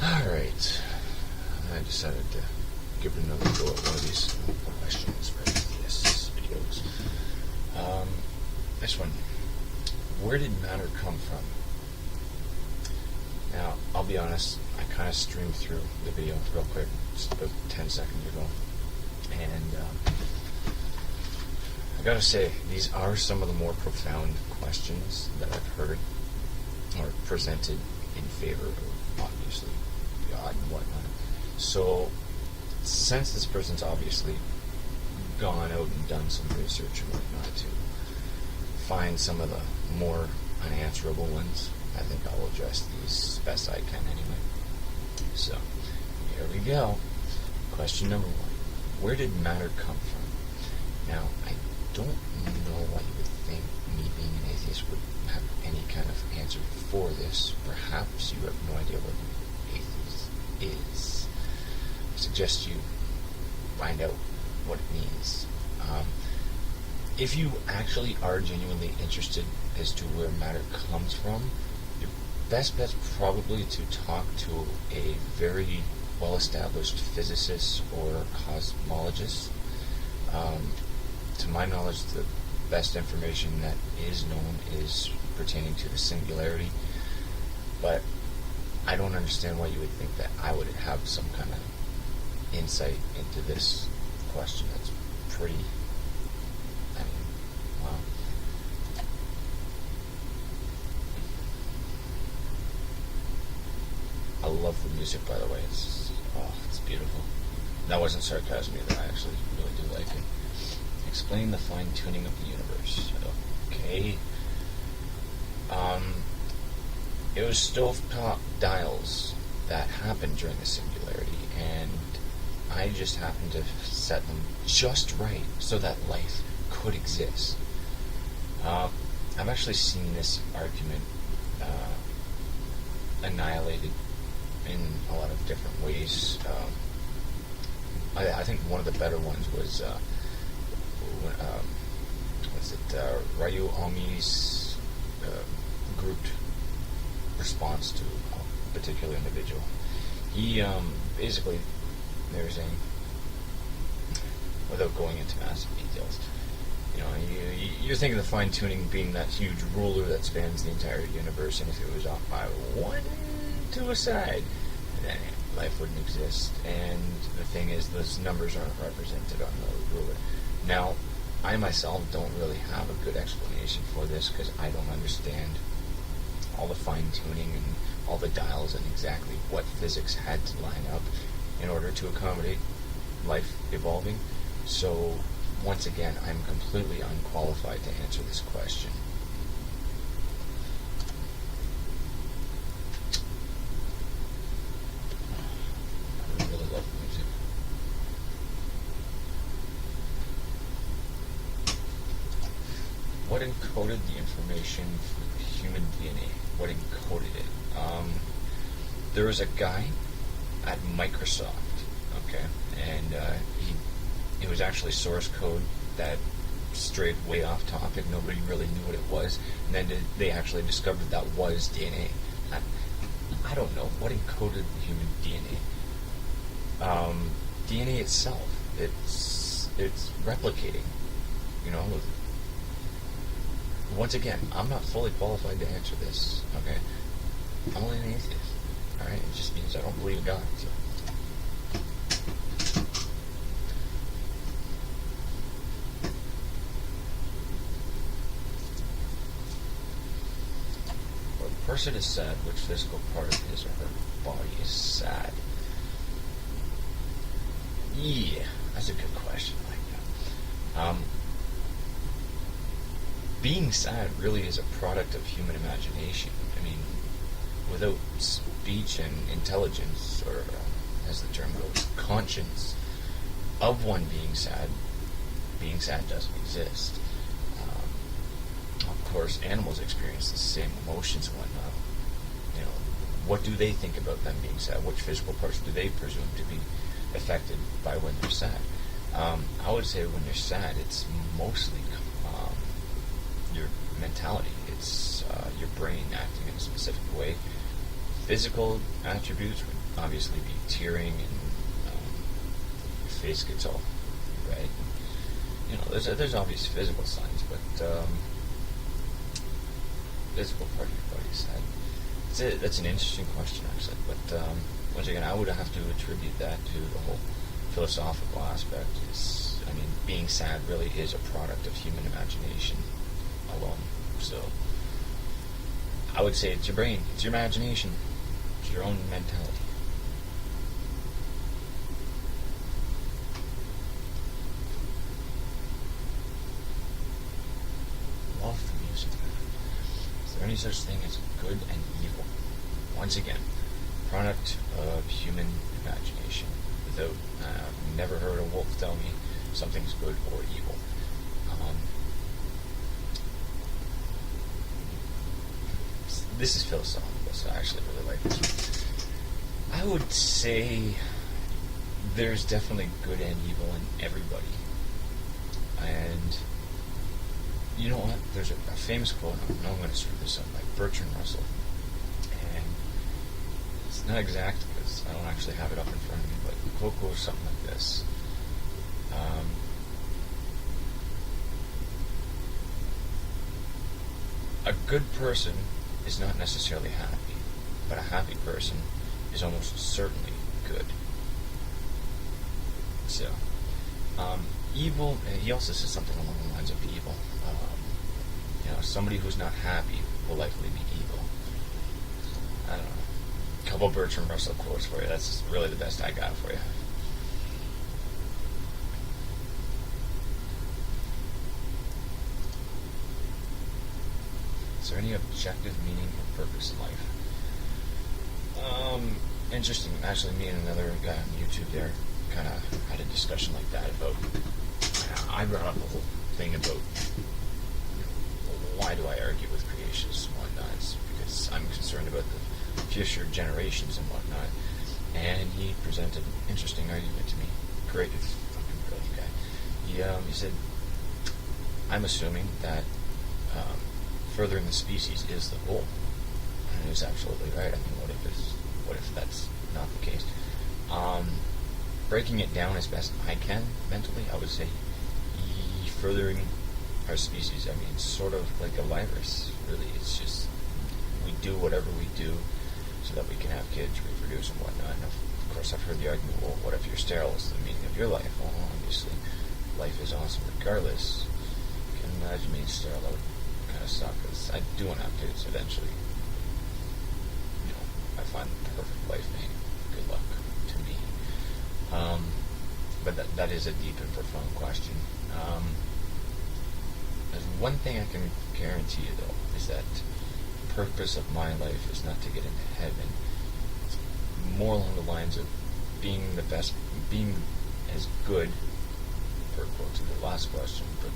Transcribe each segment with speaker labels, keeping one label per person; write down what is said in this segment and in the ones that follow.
Speaker 1: Alright. I decided to give it another go at one of these questions for these videos. This one. Where did matter come from? Now, I'll be honest, I kind of streamed through the video real quick, just about 10 seconds ago. And I gotta say, these are some of the more profound questions that I've heard or presented in favor of, obviously, God and whatnot. So, since this person's obviously gone out and done some research and whatnot to find some of the more unanswerable ones, I think I'll address these best I can anyway. So, here we go. Question number 1. Where did matter come from? Now, I don't know why you would think me being an atheist would have any kind of answer for this. Perhaps you have no idea what an atheist is. I suggest you find out what it means. If you actually are genuinely interested as to where matter comes from, your best bet's probably to talk to a very well-established physicist or cosmologist. To my knowledge, the best information that is known is pertaining to the singularity, but I don't understand why you would think that I would have some kind of insight into this question. That's pretty, wow. I love the music, by the way. It's beautiful. That wasn't sarcasm either. I actually really do like it. Explain the fine-tuning of the universe. Okay. It was stovetop dials that happened during the singularity, and I just happened to set them just right so that life could exist. I've actually seen this argument annihilated in a lot of different ways. I think one of the better ones was Ryu Omi's grouped response to a particular individual. He basically, they were saying, without going into massive details, you're thinking of the fine-tuning being that huge ruler that spans the entire universe, and if it was off by one to a side, then life wouldn't exist. And the thing is, those numbers aren't represented on the ruler. Now, I myself don't really have a good explanation for this because I don't understand all the fine-tuning and all the dials and exactly what physics had to line up in order to accommodate life evolving. So, once again, I'm completely unqualified to answer this question. I really love music. What encoded the information for human DNA? What encoded it? There was a guy at Microsoft, okay, and it was actually source code that strayed way off topic. Nobody really knew what it was, and then they actually discovered that was DNA. I don't know what encoded human DNA. DNA itself, it's replicating. Once again, I'm not fully qualified to answer this. Okay, I'm only an atheist. All right, it just means I don't believe in God. So. When a person is sad, which physical part of his or her body is sad? Yeah, that's a good question. I like that. Being sad really is a product of human imagination. I mean, without speech and intelligence, or as the term goes, conscience of one being sad doesn't exist. Of course, animals experience the same emotions and whatnot. What do they think about them being sad? Which physical parts do they presume to be affected by when they're sad? I would say when you're sad, it's mostly your mentality. It's your brain acting in a specific way. physical attributes would obviously be tearing and your face gets all red. You know, there's obvious physical signs, but physical part of your body's head. That's an interesting question, actually. But once again, I would have to attribute that to the whole philosophical aspect. Being sad really is a product of human imagination alone. So I would say it's your brain, it's your imagination, it's your own mentality. Love the music. Is there any such thing as good and evil? Once again, product of human imagination. Without, I've never heard a wolf tell me something's good or evil. This is philosophical, so I actually really like this one. I would say there's definitely good and evil in everybody. And you know what? There's a famous quote, I know I'm going to screw this up, by Bertrand Russell. And it's not exact because I don't actually have it up in front of me, but the quote goes something like this. A good person is not necessarily happy, but a happy person is almost certainly good. So, evil, he also says something along the lines of evil. Somebody who's not happy will likely be evil. I don't know. A couple Bertrand Russell quotes for you. That's really the best I got for you. Is there any objective meaning or purpose in life? Interesting. Actually, me and another guy on YouTube there kind of had a discussion like that about. I brought up the whole thing about why do I argue with creationists and whatnot? It's because I'm concerned about the future generations and whatnot. And he presented an interesting argument to me. Great, fucking brilliant guy. He said, I'm assuming that furthering the species is the goal. And he was absolutely right. What if that's not the case? Breaking it down as best I can mentally, I would say furthering our species, sort of like a virus, really. It's just, we do whatever we do so that we can have kids, reproduce, and whatnot. And of course, I've heard the argument, well, what if you're sterile? Is the meaning of your life? Well, obviously, life is awesome regardless. You can imagine being sterile. That would kind of suck, because I do want to have kids eventually. I find the perfect life mate. Good luck to me. But that is a deep and profound question. There's one thing I can guarantee you, though, is that the purpose of my life is not to get into heaven. It's more along the lines of being the best, being as good, per quote to the last question, but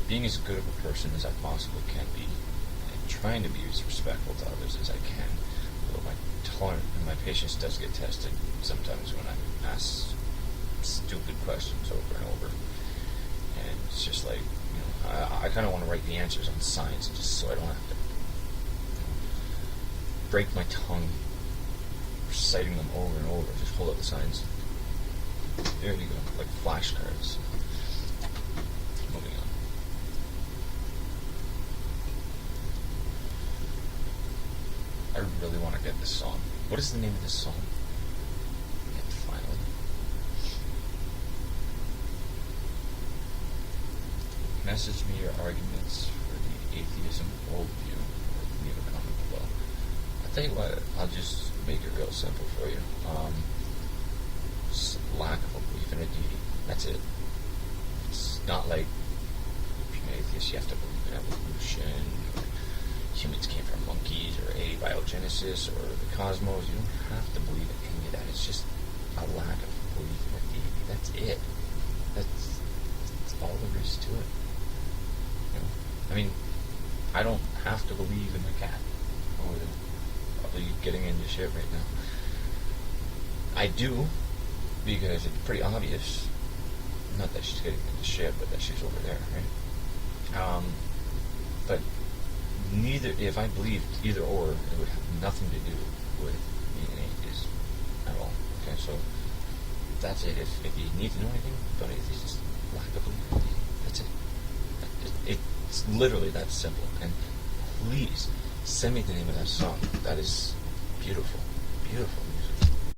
Speaker 1: being as good of a person as I possibly can be, and trying to be as respectful to others as I can. Although my tolerance and my patience does get tested sometimes when I ask stupid questions over and over. And it's just like, I kind of want to write the answers on signs just so I don't have to break my tongue reciting them over and over. Just hold up the signs. There you go, like flashcards. Moving on. I really want to get this song. What is the name of this song? And finally. Message me your arguments for the atheism worldview, or leave a comment below. I'll tell you what, I'll just make it real simple for you. Lack of a belief in a deity. That's it. It's not like, if you're an atheist, you have to believe in evolution, or humans came from monkeys, or abiogenesis, or the cosmos. You don't have to believe in any of that. It's just a lack of belief in a deity. That's it. That's all there is to it. I don't have to believe in the cat. Oh, they're probably getting into shit right now. I do, because it's pretty obvious. Not that she's getting into shit, but that she's over there, right? But neither, if I believed either or, it would have nothing to do with that's it. If you need to know anything about atheists, just lack of belief. That's it. It's literally that simple. And please send me the name of that song. That is beautiful, beautiful.